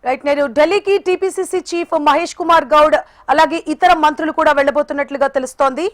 Right నేను ఢిల్లీకి TPCC chief Mahesh Kumar Goud అలాగే ఇతర మంత్రులు కూడా వెళ్లబోతున్నట్లుగా తెలుస్తోంది.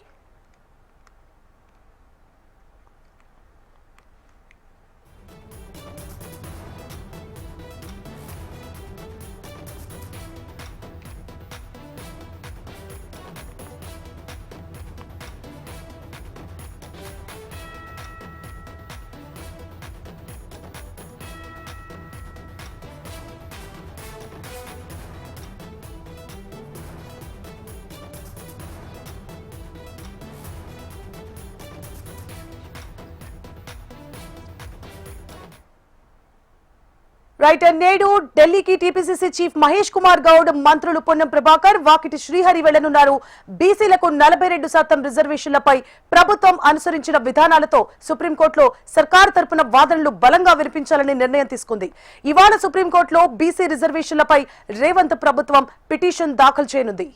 రైట్ నేడు ఢిల్లీకి టీపీసీసీ చీఫ్ మహేష్ కుమార్ గౌడ్ మంత్రులు పొన్నం ప్రభాకర్ వాకిటి శ్రీహరి వెళ్లనున్నారు. బీసీలకు 42% రిజర్వేషన్లపై ప్రభుత్వం అనుసరించిన విధానాలతో సుప్రీంకోర్టులో సర్కార్ తరపున వాదనలు బలంగా వినిపించాలని నిర్ణయం తీసుకుంది. ఇవాళ సుప్రీంకోర్టులో బీసీ రిజర్వేషన్లపై రేవంత్ ప్రభుత్వం పిటిషన్ దాఖలు చేయనుంది.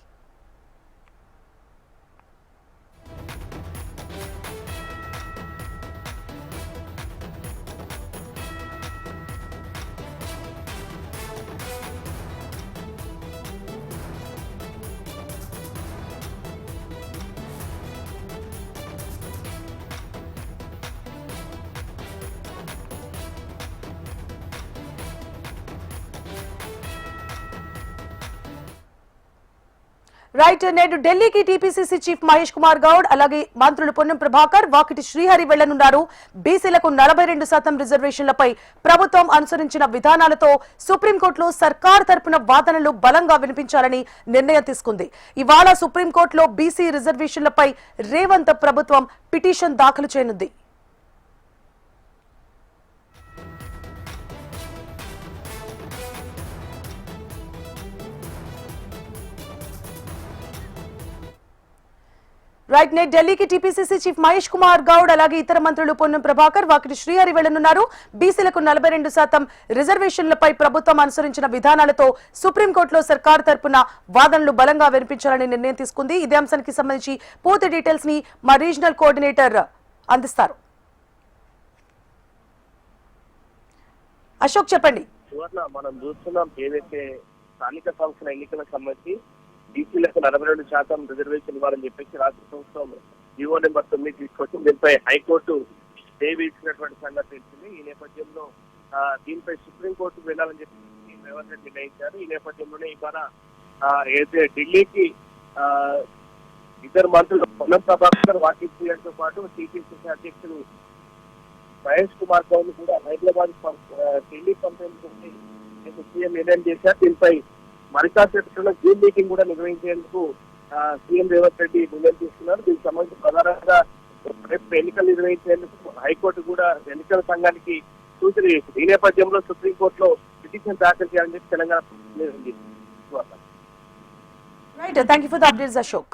రైట్ నేడు ఢిల్లీకి టీపీసీసీ చీఫ్ మహేష్ కుమార్ గౌడ్ అలాగే మంత్రులు పొన్నం ప్రభాకర్ వాకిటి శ్రీహరి వెళ్లనున్నారు. బీసీలకు 42% రిజర్వేషన్లపై ప్రభుత్వం అనుసరించిన విధానాలతో సుప్రీంకోర్టులో సర్కార్ తరపున వాదనలు బలంగా వినిపించాలని నిర్ణయం తీసుకుంది. ఇవాళ సుప్రీంకోర్టులో బీసీ రిజర్వేషన్లపై రేవంత్ ప్రభుత్వం పిటిషన్ దాఖలు చేయనుంది. రైట్ నేట్ ఢిల్లీకి టీపీసీసీ చీఫ్ మహేష్ కుమార్ గౌడ్ అలాగే ఇతర మంత్రులు పొన్నం ప్రభాకర్ వాకిటి శ్రీహరి వెళ్లనున్నారు. బీసీలకు 42% రిజర్వేషన్లపై ప్రభుత్వం అనుసరించిన విధానాలతో సుప్రీంకోర్టులో సర్కార్ తరపున వాదనలు బలంగా వినిపించాలని నిర్ణయం తీసుకుంది. ఇదే అంశానికి సంబంధించి పూర్తి డీటెయిల్స్ ని మా రీజనల్ కోఆర్డినేటర్ అందిస్తారు. అశోక్ చెప్పండి. మనం చూస్తున్నాం ఏదైతే స్థానిక సంస్థల ఎన్నికలకు సంబంధించి బీసీలకు 42% రిజర్వేషన్ ఇవ్వాలని చెప్పేసి రాష్ట్ర ప్రభుత్వం జీవో నెంబర్ 9 తీసుకొచ్చి దీనిపై హైకోర్టు స్టే ఇచ్చినటువంటి సంగతి తెలిసింది. ఈ నేపథ్యంలో దీనిపై సుప్రీంకోర్టుకు వెళ్లాలని చెప్పి రేవంత్ రెడ్డి నిర్ణయించారు. ఈ నేపథ్యంలోనే ఇవాళ ఏదైతే ఢిల్లీకి ఇద్దరు మంత్రులు పొన్నం ప్రభాకర్ వాకితో పాటు టీపీసీసీ అధ్యక్షుడు మహేష్ కుమార్ గౌడ్ కూడా హైదరాబాద్ ఢిల్లీ పంపేందుకు సీఎం నిర్ణయం చేశారు. దీనిపై మరికాసేపట్లో జూమ్ మీటింగ్ కూడా నిర్వహించేందుకు సీఎం రేవంత్ రెడ్డి నిర్ణయం తీసుకున్నారు. దీనికి సంబంధించి ప్రధానంగా రేపు ఎన్నికలు నిర్వహించేందుకు హైకోర్టు కూడా ఎన్నికల సంఘానికి సూచన చేసింది. ఈ నేపథ్యంలో సుప్రీంకోర్టులో పిటిషన్ దాఖలు చేయాలని చెప్పి Telangana right thank you for the updates Ashok.